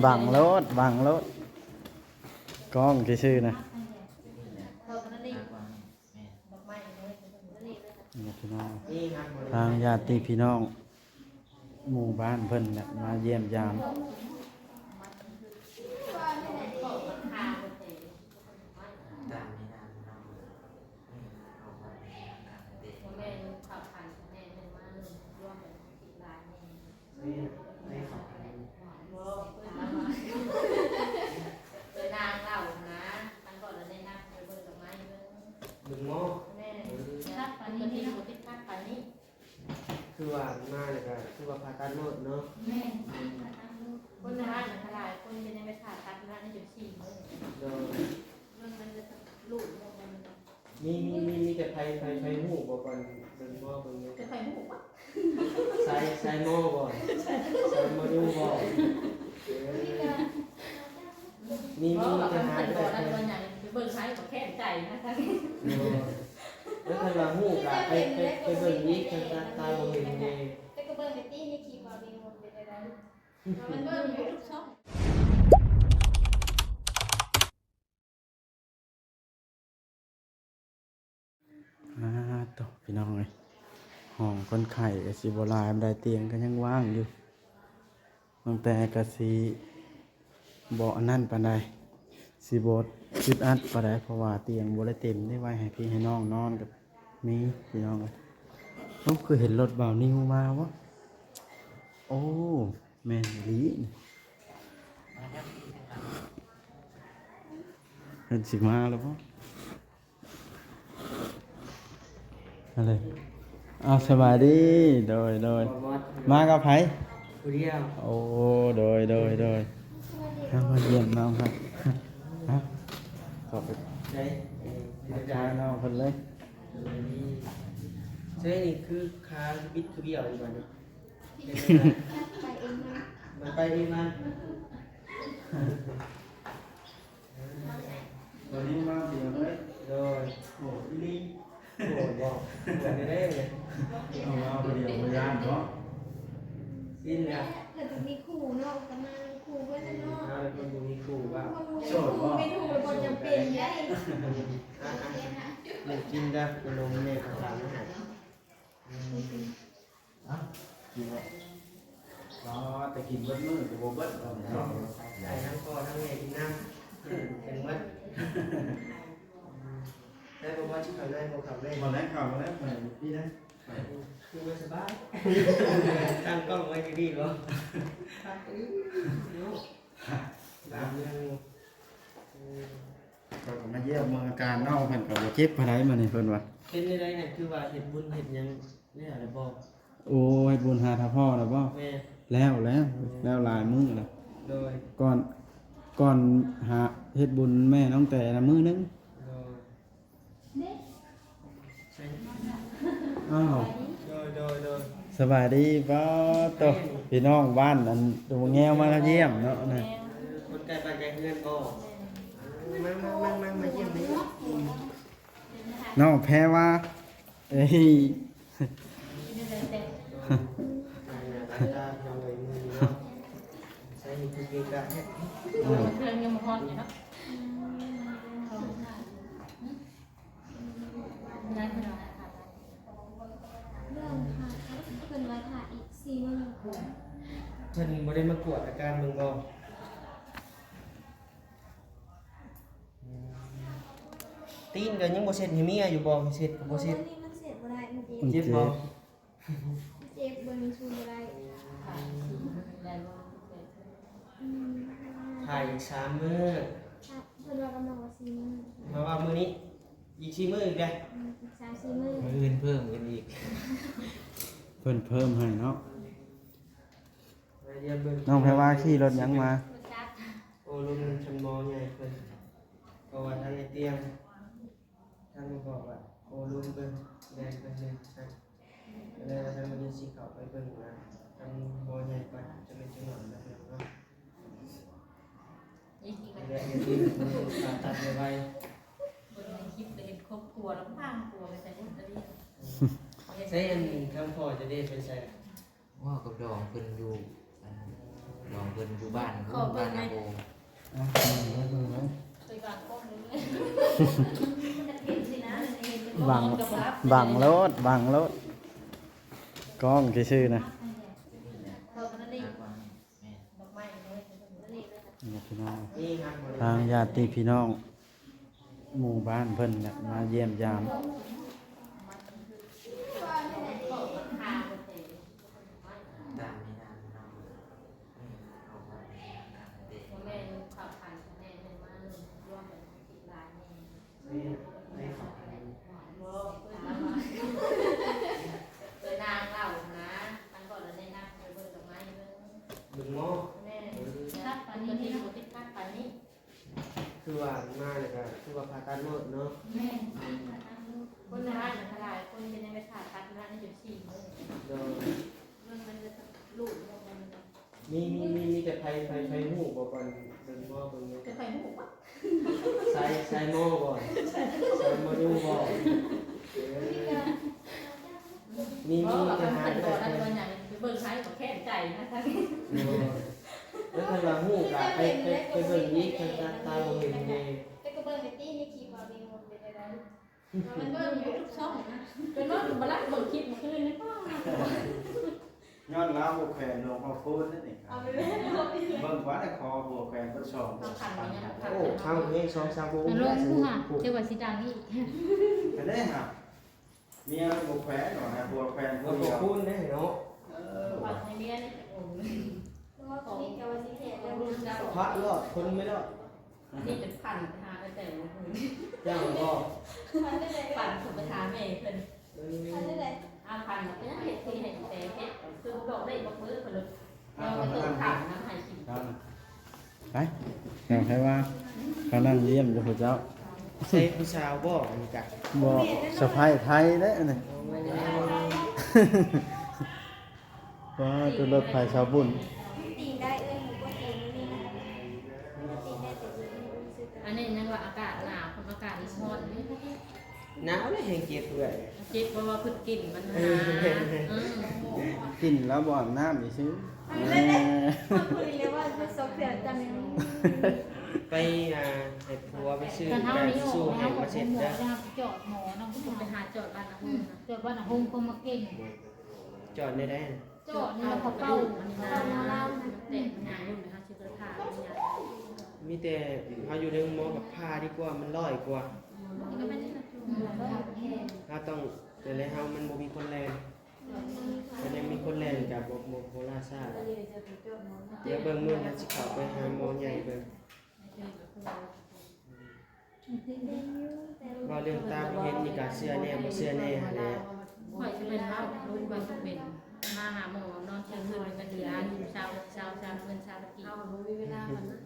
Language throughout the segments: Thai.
บังรถกล้องชื่อๆนะนี่พี่น้องทางญาติพี่น้องหมู่บ้านเพิ่นเนี่ยมาเยี่ยมยามดึงโม่คือว่ามาเลยก็คือว่าพาตัดโลดเนาะคนในบ้านขนาดคนจะยังไปผ่าตัดร้านนี้อยู่4 มื้อ โดย เรื่องมันลูกมัน มีแต่ไฟหูบ่ก่อนดึงโม่เบิ่ง จะไปหูปะ ใส่โม่บ่ใส่มาดูบ่มีแต่หา เป็น แต่ ตัวนั้นตัวใหญ่เบิ่งใช้ของแค่ใจนะคะ แล้วคันว่าหูก็ไปเบิ่งอีกคันตาบ่เห็นเด้ แต่ก็เบิ่งไปตี้ในคลิปว่ามีหมดเป็นอะไรมันเบิ่งอยู่ทุกช่อง ต่อพี่น้องเลยห้องคนไข้ก็สิบ่หลายบันไดเตียงก็ยังว่างอยู่ตั้งแต่ก็สิบ่อันนั้นปานใดสิบ่อึดอัดปานใดเพราะว่าเตียงบ่ได้เต็มได้ไว้ให้พี่ให้น้องนอนกับมีพี่น้องเลยต้องคือเห็นรถบ่าวนิวมาวะโอ้แม่นอีหลีนี่เห็นสิมาแล้วบ่อะไรสบายดีโดยมากับไผ ผู้เดียว โอ้โดยครับมาเยี่ยมน้องครับครับขอบคุณ ใช่ อาจารย์น้องคนเลย ใช่นี่คือคาบิดคือเบี้ยวดีกว่านี่ ไปเองนะ มันไปดีมัน ตัวนี้มาเดียวเลย โดย โอ้ยลิง โหบอกเหมือนได้เลย เอามาเดียวพยานเนาะ สิ้นแล้ว เกิดมีขู่เนาะกันมาขู่เพื่อนเนาะ เอาเลยคนดูมีครูบ้าง ขู่ไม่ถูกเลยคนจำเป็นได้ หนึ่งกินได้ขนมเนี่ยภาษาไม่หาย กินก็แต่กินเบิ้ลมือกับโบิ้ลเอาเนาะ ใส่ทั้งพ่อทั้งแม่กินน้ำเป็นมัดได้บอกว่าที่เขาได้บอกเขาได้ วันแรกข่าววันแรกเหมือนพี่นะ คือไม่สบายตั้งกล้องไว้ดีๆหรอตามยัง ก็มาเยี่ยมเมืองอาการน้องเพิ่นกับบ่เจ็บปานใดมานี่เพิ่นว่า เป็นได้เนี่ยคือว่าเห็ดบุญเห็ดยังเนี่ยอะไรบอก โอ้ยบุญหาท่าพ่อแล้วบ่ แม่ แล้วหลายมื้อแล้ว โดย ก่อนหาเฮ็ดบุญแม่น้องแต่ละมื้อนึง โดยใช่ อ้าว โดย สบายดีบ่โตพี่น้องบ้านอันตัวแงวมาเยี่ยมเนาะนะ คนใกล้บ้านใกล้เพื่อนก็มาเยี่ยมเลย น้องแพ้ว่าเอ้ย ตาเราเลยมือเนาะใช้หินเกกะเนี่ย เครื่องยังมาฮอดอยู่เนาะได้ขนาดค่ะ เรื่องค่ะเพิ่นว่าถ่ายอีก4 มื้อ เพิ่นบ่ได้มากวดอาการมึงบ่ตีนก็ยังบ่เสร็จให้เมียอยู่บ่เสร็จก็บ่เสร็จ นี่มันเสร็จบ่ได้มันเจ็บ เจ็บบ่ เจ็บเบิ่งชูบ่ได้ ได้บ่ ถ่ายอีก3มื้อ เพิ่นว่ากำลังว่า4 มื้อ มาว่ามื้อนี้อีก4มื้ออีกเด้อ อีก3-4 มื้อ มื้ออื่นเพิ่มกันอีก เพิ่นเพิ่มให้เนาะ ไปเยี่ยมเบิ่ง น้องแพ้ว่าขี่รถหยังมา จับ โอ้ลุงชันมอใหญ่เพิ่นก็ว่าทางไอ้เตียงท่านบอกว่าโอ้ลุงเพิ่นแดงเพิ่นเลยเลยว่าท่านมันจะสิเข้าไปเบิ่งว่าทางมอใหญ่ก่อนจะเป็นจังหวะแบบนั้นเนาะ อีก เดี๋ยวอย่างนี้มันตัดไว้ บนในคลิปเห็นครอบครัวแล้วพังครัวไปใส่บุญตะลี่ ใช้อันคำพอจะได้ไปใส่ ว่ากับดองเพิ่นอยู่ ลองเพิ่นอยู่บ้านบ้านนาโบ อ่ะเบิ่งไว้ ไปกลางก้มเลย มันจะเห็นสินะเห็นเป็น บังบังรถบังรถกล้องซื่อๆนะ เราก็นั่นเอง แม่ ดอกไม้เลยนั่นเองเลยค่ะ นี่พี่น้อง นี่ครับบ่ได้ ทางญาติพี่น้องหมู่บ้านเพิ่นน่ะมาเยี่ยมยาม ตามไม่ได้เนาะเอาไปเด็ก แม่ขับผ่านแม่แม่มาร่วมกันติดลายแม่ นี่ได้ครับ เลยนางเล่านะมันก่อนแล้วในนางไปเบิกดอกไม้เบิก บึงหม้อ แม่คาดปานนี้ที่เราติดคาดปานนี้ คือว่ามาเลยก็คือว่าผ่าตัดหมดเนาะ แม่คนในบ้านมันหลายคนเป็นยังไงผ่าตัดร้านนี้อยู่4มื้อ โดย เรื่องมันจะลูกมัน มีแต่ไฟหูบ่ก่อนเบิ่งหม้อเบิ่งเนี่ย จะไปหูวะ ใส่หม้อก่อนใส่หม้อดูบ่มี เพราะว่า จะ มัน หา เป็น ได้ ตัวนั้นตัวอย่างไปเบิ่งใช้ของแค่ใจนะคะ แล้วคันว่าหูก็ไปเบิ่งอีกคันตาบ่เห็นแน่ แต่ก็เบิ่งในตี้ในคลิปว่าเป็นคนเป็นอะไรมันเบิ่งอยู่ทุกช่องนะ เป็นว่ามาลักเบิ่งคลิปมาคืนนี่ป้า ย้อนลาวบ่แขวนหลวงพ่อคูณนั่นนี่ครั เอา บ ไปเลยเอาไปเลย เบิ่งว่าแต่คอบ่แขวนเพิ่นสอง ทำขันอย่างเงี้ยขัน โอ้ข้าวนี่2-3วง ล ได้ ง ส ผู้ นุ ค่ะ กผูก เจ้าว่าสิดังอีก ก็ได้ครับเมียบ่แขวนหรอกนะบ่แขวน บ่ ผู้เดียว คูณได้เนาะ ปัดให้เมียนี่โอ้ เพราะว่าคนนี้จะว่าสิเห็นแล้ว รุ่นเจ้า พระรอดคนไม่รอด นี่เป็นพันหาไปแต่ละคน ย่างบ่ พันได้เลย ปั่นสุภาษาแม่เพิ่น พันได้เลย อาพันก็ยังเห็ดที่เห็ดแต่เห็ดคือบอกได้บอกมือเพิ่นเลยเราก็ต้องถามน้ำให้กิน ครับไปแข่งให้ว่าเขานั่งเยี่ยมอยู่พระเจ้า ใส่ผู้สาวบ่นี่กะ บ่สะพายไทยเด้อนี่ ว่าตัวรถไฟชาวบุญ ตีได้เอ้ยหนูก็ตีนี่นะตีได้แต่ตีไม่รู้สึก อันนี้ยังว่าอากาศหนาวอากาศอีสอนนี่ หนาวเลยแห่งเจ็บเอื่อย เจ็บเพราะว่าพึ่งกินมันหนา กินแล้วบ่อาบน้ำอีซื้อ เลยเลยมาคุยเลยว่าจะซอกเสียจัง ไปให้ผัวไปซื้อ กันเท่า แบบ นี้อ สู้ อก ให้ แล้ว มาเสร็จ หมอ นะ จะจอดหมอน้อง ไปหาจอดบ้านนะคุณนะ จอดว่าน่ะหงก็มาเก่ง จอดได้ จอดนี่แล้วพอเป้า อันนี้นาเล่าเด็กงานยุ่งนะคะชื่อผ้าเนี่ย มีแต่เฮาอยู่ในหมอกับผ้าดีกว่ามันร้อยกว่า ก็ไม่ได้นะ เฮาต้องแต่ละเฮามันบ่มีคนแลนมันยังมีคนแลนกับโบราณซ่าเดี๋ยวเบิ่งมื้อนั้นสิเข้าไปหาหมอใหญ่เบิ่งว่าเรื่องตาบ่เห็นนี่ก็เชื่อแน่บ่เชื่อแน่หั่นแหละ ข่อยจะเป็นเล่าลูกไปทุกเป็นมาหาหมอนอนเช้าคืนเป็นเดือนเช้าเงินเช้าตะกี้เอาไม่เวลามันนะ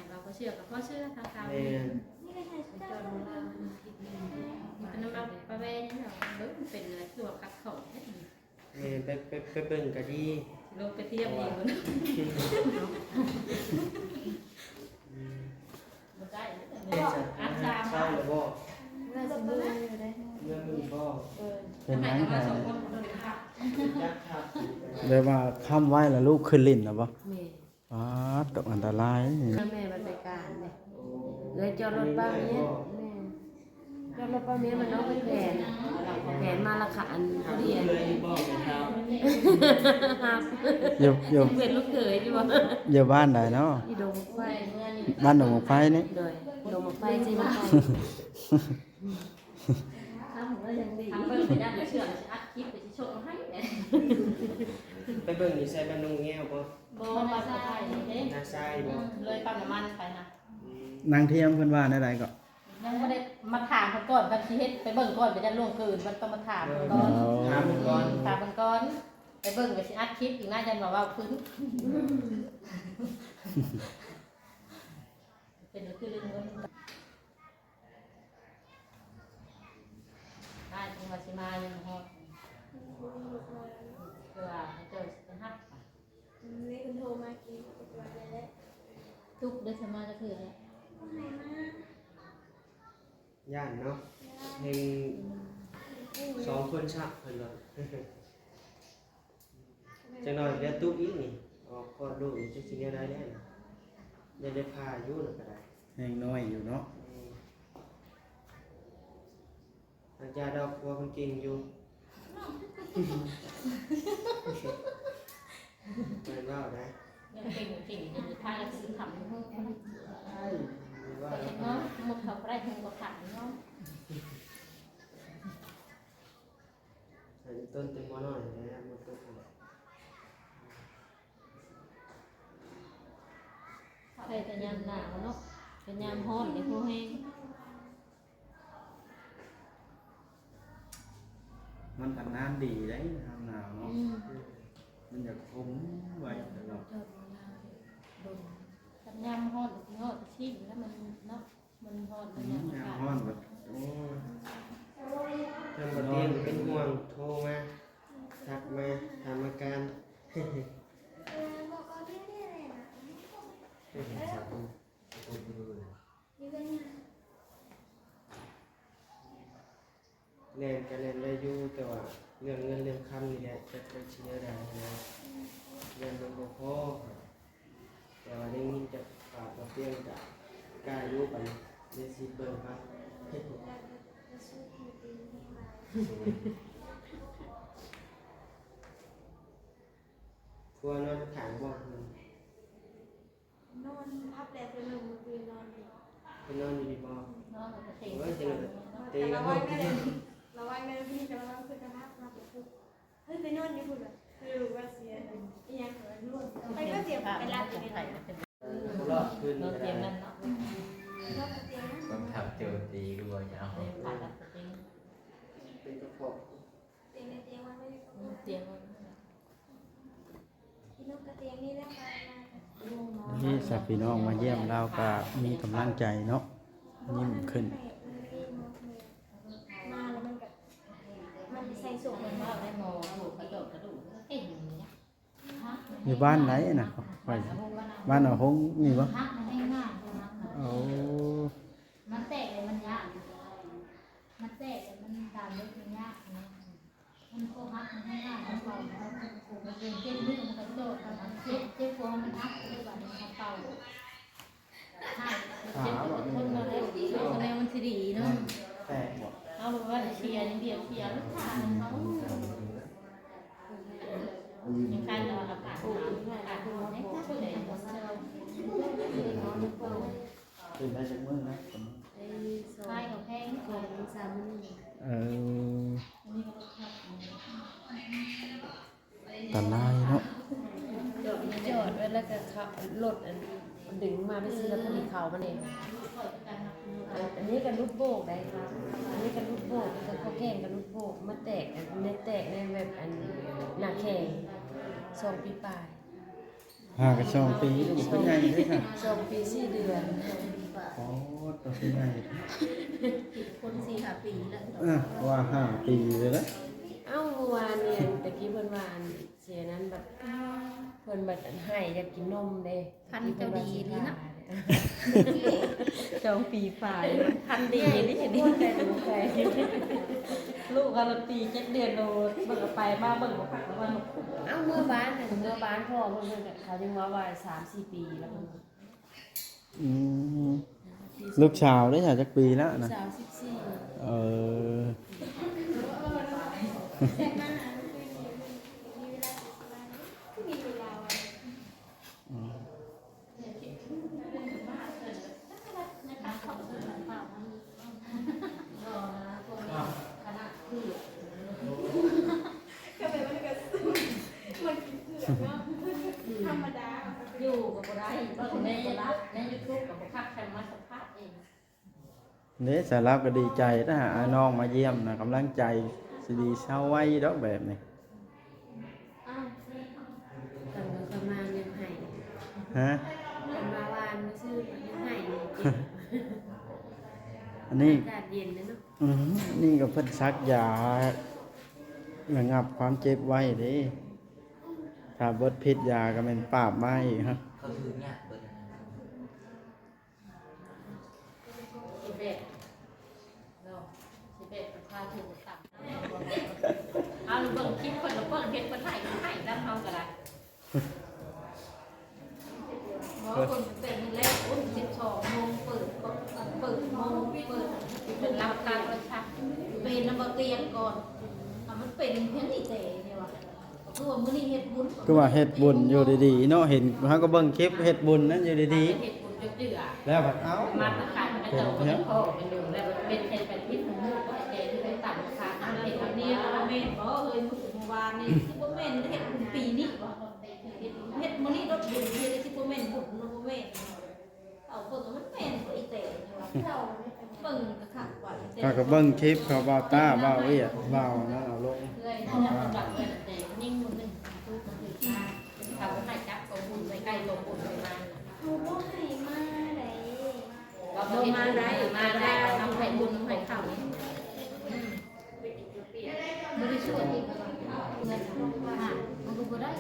เราก็เชื่อกับพ่อเชื่อทางการ แม่น นี่ก็ใช่ชุดเจ้า มันน้ำมันประเวณนี่เราเป็นอะไรคือว่าคัดเขาแค่นี้ แม่นไปเบิ่งก็ดี โลกกระเทียมดีมันมันได้ เฮ็ดซะ อัดตาม เศร้าแล้วบ่ น่าจะมืออยู่ได้ เรื่องมือบ่ เป็นหยัง มา ไง สองคนคนค่ะ จักครับ เลยว่าค้ำไว้แล้วลูกขึ้นลิ้นแล้วบ่ แม่ อ้าตกอันตรายนี่ ถ้าแม่มันไปการเนี่ยเลยจอดรถบ้านเนี้ยแม่จอดรถบ้านเนี้ยมันน้องไปแผนมาละค่ะอันพอดีอัน เลยบอกนะครับ ครับ อยู่ เป็นลูกเขยดีบ่ อยู่บ้านใดเนาะ ที่ดงไฟ บ้านหนองไฟนี่ โดยดงไฟใช่ไหม ทำเบิ่งไปด้านเชื่ออัดคลิปไปที่โชว์ให้ ไปเบิ่งนี่ใส่บ้านนงแง้วบ่ บ่มาใช่เด้ นาซายบ่ เลยปั๊มน้ำมันไปนะ นางเทียมเพิ่นว่าได้ใดก็ ยังไม่ได้มาถามเขาก่อนวันที่เฮ็ดไปเบิ่งก่อนไปจะล่วงคืนมันต้องมาถามก่อน ถามมันก่อน ถามมันก่อนไปเบิ่งไปสิอัดคลิปอีกน่าจะบอกว่าพื้นเป็นคือเรื่องเงินได้จังหวัดสิมายังฮอดเพื่อให้เจอเป็นฮัก นี่คุณโทรมากินตัวเลย ทุกเดือนมาจะคืออะไร ไหนมา ย่านเนาะเฮงสองคนชักเพิ่นว่าจังหน่อยเรียกตุ๊กอีกนี่ ออกคลอดลูกนี่จะสิเนี่ยได้แน่นะอย่าได้พาอยู่น่ะก็ได้ แห้งน้อยอยู่เนาะ อาจารย์ดอกบัวคนเก่งอยู่ไม่ว่าได้ ยังเก่งเก่งจะมีท่าซื้อขำเพิ่ม ไม่ว่าแล้ว เนาะหมดเขาได้เพิ่มก็ขันเนาะ อันต้นเต็มมอน้อยนะมันต้น ใครจะยามหนาวเนาะจะยามร้อนในพวกแห้ง มันทำงานดีได้ทำหนาวเนาะมันอยากคมไว้ตลอด จะยามร้อนถึงร้อนชิมแล้วมันเนาะมันร้อนมันยาม ยาม ขาด ร้อนแบบโอ้ ทำบัตรเตียนเป็นห่วงโทรมาทักมาถามอาการ บอกก็ไม่ได้เลยนะ เห็นชาวผู้ดูเลย นี่เป็น เรียนกันเรียนได้อยู่แต่ว่าเรื่องเงินเรื่องคำนี่แหละจะเป็นเชียร์ได้นะเรียนมันบ่พอแต่ว่าได้ยินจากปากบัตรเตียนกับกล้าอยู่ไปเรียนซีเบิร์ครับ กลัวนอนขางบ่มัน นอนพับแดดเป็นลมคือนอนอยู่ เป็นนอนอยู่ดีบ่ เนาะมันก็เต็ม โอ้ยจังเลยตี แต่ กั ระ น วั บ่ ง ที่ ได้ระวังได้พี่จะระวังคือกระทะมาปุ๊บเฮ้ยไปนอนอยู่พุ่นอ่ะคือว่าเสียอีหยังเหรอร่วงไปก็เสียไปรับอยู่ในนั้น รอบคืน เรา ก็ เตรี ได้ ยมนั่นเนาะ รอบเตียง ต้องทำโจทย์ตีกูบอกจะเอา เตรียมผ่าตัดเตรียม เป็นกระเพาะ เตียงในเตียงมันไม่ได้ก็ เตรียม ที่นกกระเตียงนี่แหละค่ะ ที่สักพี่น้องมาเยี่ยมเราก็มีกำลังใจเนาะยิ้มขึ้น มาแล้วมันกับมันใส่สูง เหมือนว่าได้หมอถูกกระโดดกระดูกเก่งอย่างเงี้ยฮะ อยู่บ้านไหนน่ะไปบ้านเอาหงนี่บ่ ฮักมันให้ง่ายเลยนะ โอ้ มันแตกเลยมันยากมันแตกเลยมันตามเลยมันยากนะมันโคฮักมันให้ง่ายมันเป่ามันเป็นเจ็บมือมันกระโดดมันเจ็บหัวมันฮักเลยแบบมันเป่าใช่เจ็บคนมาแล้วคะแนนมันสิดีเนาะ แตกบ่ เอาบอกว่าเชียร์อย่างเดียวเชียร์ลูกค้าเขายังใครจะอากาศหนาวอากาศร้อนเนี่ยก็เลยหมดเซลล์ ตื่นได้จากมื้อนะ ใครกับแพงก่อนสามมื้อ เออ อันนี้ก็ครับ ตาลายเนาะ จอดไว้แล้วก็ขับรถดึงมาไปซื้อแล้วก็มีเขามาเนี่ยอันนี้กันลูกโบกได้ครับอันนี้กันลูกโบกกันข้าวแกงกันลูกโบกมาแตกในแตกในแบบอันหน้าแข่ง2 ปีปลาย หากระช่องปีก็บ่เป็นใหญ่เด้ค่ะ 2 ปี 4 เดือน โอ้ตัวเป็นใหญ่ คน4-5 ปีแล้ว ว่า5 ปีเลยนะ เอ้าเมื่อวานเนี่ยตะกี้เพิ่นว่าอันเสียนั้นแบบเพิ่นแบบอันให้อยากกินนมเด้2 ปีฝ่ายพันดีนี่เห็นนี่ใจดูใจ ลูกกันปี7 เดือนโดนเบิ่งไปมาเบิ่งบ่แล้วว่า เอ้าเมื่อบ้านพ่อเพิ่นเขาจึงว่า 3-4 ปีแล้วเพิ่น อืมลูกสาวได้จากปีแล้วนะ 14 เออ แซ่บมากนะมีเวลาคือมีเวลา ก็แบบมันก็มันธรรมดา อยู่กับบ่ได้บ่ในใน YouTube ก็บ่คักแค่มาสัมภาษณ์เอง เนี่ยสารับก็ดีใจถ้าหาน้องมาเยี่ยมนะกำลังใจสิดีเศร้าไว้ดอกแบบนี้ อ้าว กันประมาณยังให้ ฮะ กันมาวานซื้อยังให้ อันนี้ อากาศเย็นนะเนาะ นี่ก็เพิ่นซักยาระงับความเจ็บไว้เด้ถ้าเบิดพิษยาก็เป็นปราบมาอีกฮะ เขาถือเนี่ยเปิด 11เนาะ11ประชาชนต่ำเอาเบิ่งคลิปเพิ่นแล้วเบิ่งเฮ็ดเพิ่นให้นำเฮาก็ได้ เป็นรับการประชักเป็นน้ำบะเตียงก่อนมันเป็นเพียงที่เตะเนี่ยว่ะคือว่ามื้อนี้เฮ็ดบุญ ก็ว่าเฮ็ดบุญอยู่ดีๆเนาะเห็นเฮาก็เบิ่งคลิปเฮ็ดบุญนั้นอยู่ดี เฮ็ดบุญเดือ ๆแล้วบัดเอ้า มาตรฐานมันจะเป็นพ่อเป็นลุงแล้วเป็นเฮ็ดเป็นพิษของลูกก็เจที่ไปต่ำค่ะอันเฮ็ดอันนี้แล้วแม่บ่เอ้ยมื้อวานนี่สิบ่แม่นเฮ็ดปีนี้บ่เฮ็ดมื้อนี้รถบุญเฮ็ดสิบ่แม่นบุญบ่แม่นเอาเบิ่งมันแม่นบ่อีเตะนี่ว่าเราเบิ่งกะคักกว่าอีเตะ เขาก็เบิ่งคลิปเขาบ่าวต้าบ่าวเวียดบ่าวนั่นเอาลง เลยถ้าจะเป็นแบบเป็นเตะนิ่งมื้อนึงตู้มันถือมาเขาก็ให้จับตัวบุญไปใกล้ตัวบุญไปมา เขาบ่ให้มาได้ เราบ่มาได้ทำให้บุญให้เขา บริสุทธิ์อีกเงินมันก็บ่ได้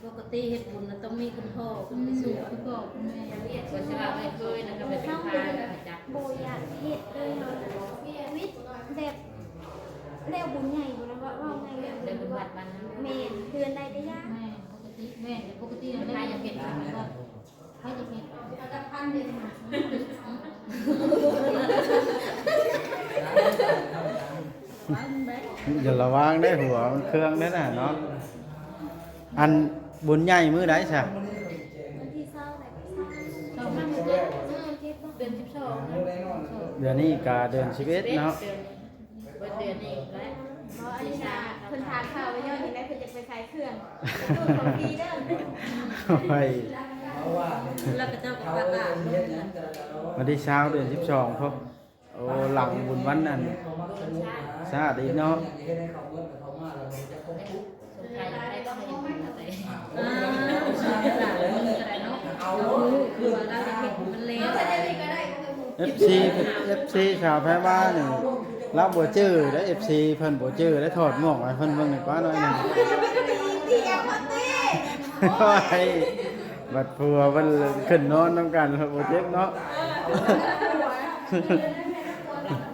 ปกติเฮ็ดบุญมันต้องมีคุณพ่อคุณแม่สู่คุณพ่อคุณแม่ ก็จะว่าไม่เคยนะก็เป็นพาจับ โบอยากเฮ็ดเลยเนาะชีวิตแบบแล้วบุญใหญ่บ่นะว่าไงแล้ว เดินวัดบ้านนั้น แม่นเดือนใดได้ยาก แม่ปกติแล้ว ใครจะเป็นอะไรก็ ใครจะเฮ็ด อย่าระวังได้หัวมันเครื่องนั่นน่ะเนาะอันบุญใหญ่มื้อใดซะ วันที่เศร้าไหนก็เศร้า ต้องมาเฮ็ดเดือน12 เดือนนี้ก็เดือน11เนาะ เดือนนี้แล้ว เพราะอันนี้นะเพิ่นทานข้าวไว้ย่อนี่แม่เพิ่นจะไปขายเครื่องตู้ของดีเด้อ ไป แล้วก็เจ้าก็ประกาศลงเดือน วันที่20เดือน12พบโอ้หลังบุญวันนั้นซาดอีกเนาะ สงสัยได้ก็ให้บุญอะไร หลานมึงก็ได้เนาะคือว่าเราจะเฮ็ดมันเลว FC ชาวแพร่บ้านนี่รับบ่จื้อได้ FC เพิ่นบ่จื้อได้ถอดหมวกไว้เพิ่นเบิ่งดีกว่าหน่อยหนึง ดีอ่ะพ่อเต้ โอ้ยบัดผัวเพิ่นขึ้นนอนนำกันบ่เจ็บเนาะ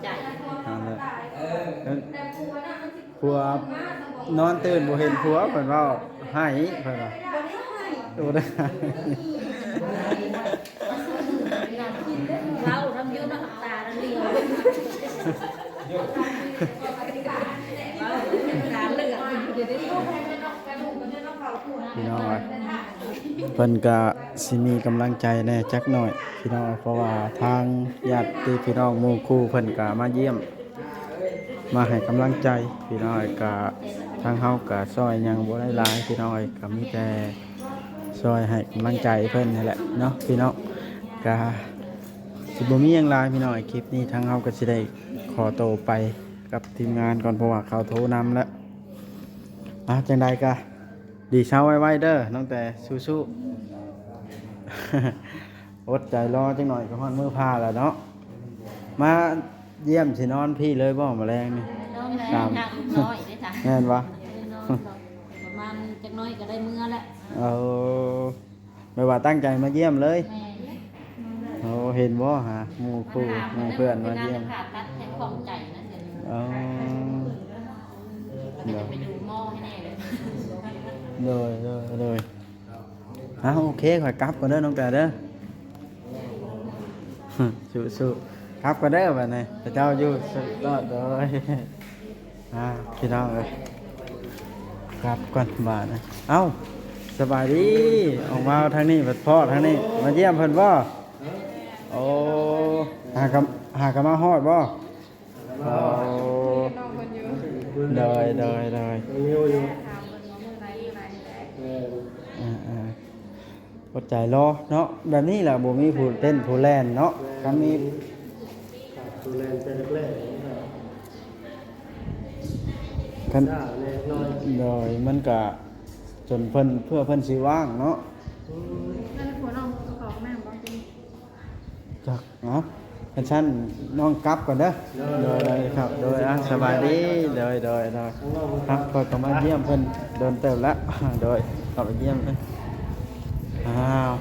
ใจ นั่นแหละผัวนอนตื่นบ่เห็นผัวเพิ่นเว้าให้เพิ่นว่าบ่ได้ให้ เราทำอยู่เนาะตาเลียวตาเลือดอยู่ได้ พี่น้องเอ้ยเพิ่นก็สิมีกำลังใจแน่จักหน่อยพี่น้องเอ้ยเพราะว่าทางญาติพี่น้องหมู่คู่เพิ่นก็มาเยี่ยม มาให้กำลังใจพี่น้องเอ้ยก็ทางเฮาก็ซอยหยังบ่ได้หลายพี่น้องเอ้ยก็มีแต่ซอยให้กำลังใจเพิ่นนี่แหละเนาะพี่น้องก็สิบ่มีหยังหลายพี่น้องเอ้ยคลิปนี้ทางเฮาก็สิได้ขอตัวไปกับทีมงานก่อนเพราะว่าเขาโทรนำแล้วจังใดก็ดีเช้าไว้ๆเด้อน้องแต่สู้ๆ อดใจรอจังหน่อยก็ฮอดมื้อพาแล้วเนาะมาเยี่ยมสินอนพี่เลยบ่แมลงนี่ น้องแล้วทางน้อยได้จ้ะ แม่นบ่ ประมาณจักน้อยก็ได้มื้อแล้ว เอาไม่ว่าตั้งใจมาเยี่ยมเลย แม่ โอ้เห็นบ่ฮะหมู่คู่หมู่เพื่อนมาเยี่ยม ผ่าตัดแทนความใจนะเดี๋ยวนี้ เอา มันจะไปดูหม้อให้แน่เลย เลยโอเคข่อยกลับก่อนเด้อน้องแต่เด้อ สู้ๆกลับก่อนเด้อบัดนี้พระเจ้าอยู่สุดยอดเลยพี่น้องเอ้ยกลับก่อนบาดนะเอ้าสบายดีออกมาทางนี้บัดพ่อทางนี้มาเยี่ยมเพิ่นบ่โอ้หากนมาฮอดบ่โอ้เลยอดใจรอเนาะแบบนี้แหละบ่มีผู้เต้นผู้แล่นเนาะคันมีผู้แล่นเป็นแรกคันโดยมันก็จนเพิ่นเพื่อเพิ่นสิว่างเนาะจักเนาะชั้นน้องกลับก่อนเด้อโดยครับโดยสบายดีโดยครับก็มาเยี่ยมเพิ่นเดินเติบแล้วโดยเข้าไปเยี่ยมเพิ่น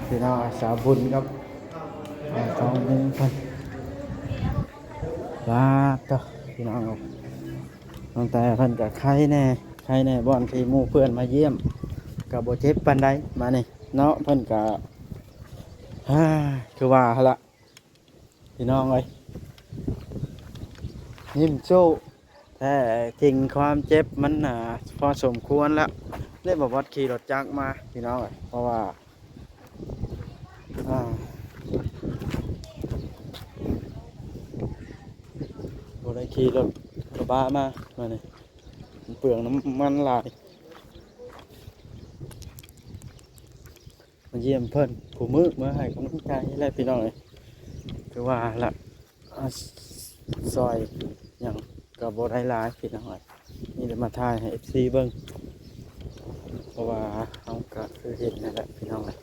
พี่น้องสาวบุญครับสองหนึ่งเพิ่นลาต่อพี่น้องน้องแต่เพิ่นกับใครแน่บ่อนที่หมู่เพื่อนมาเยี่ยมกับบ่เจ็บปานใดมานี่เนาะเพิ่นก็คือว่าหั่นล่ะพี่น้องเอ้ย ยิ้มสู้แท้จริงความเจ็บมันพอสมควรแล้วได้บอกว่าขี่รถจักรมาพี่น้องเอ้ยเพราะว่าอ่าบ่ได้ขี่รถกระบะมาเนี่ยมันเปลืองน้ำมันหลายมาเยี่ยมเพิ่นผู้มือมาให้กำลังใจอะไรพี่น้องเอ้ยคือว่าละซอยอย่างกับบ่ได้หลายพี่น้องเอ้ยนี่เดี๋ยวมาถ่ายให้ FC เบิ่งเพราะว่าเขาก็คือเห็นนั่นแหละพี่น้องเอ้ย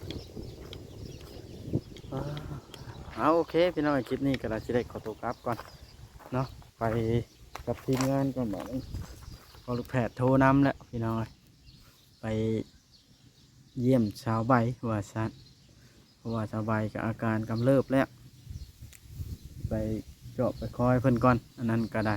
เอาโอเคพี่น้องเอ้ยคลิปนี้ก็เราจะได้ขอตัวกลับก่อนเนาะไปกับทีมงานก่อนบอกเลยพอลูกแพทย์โทรนำแล้วพี่น้องเอ้ยไปเยี่ยมชาวใบว่าซันเพราะว่าชาวใบกับอาการกำเริบแล้วไปเจาะไปคอยเพิ่นก่อนอันนั้นก็ได้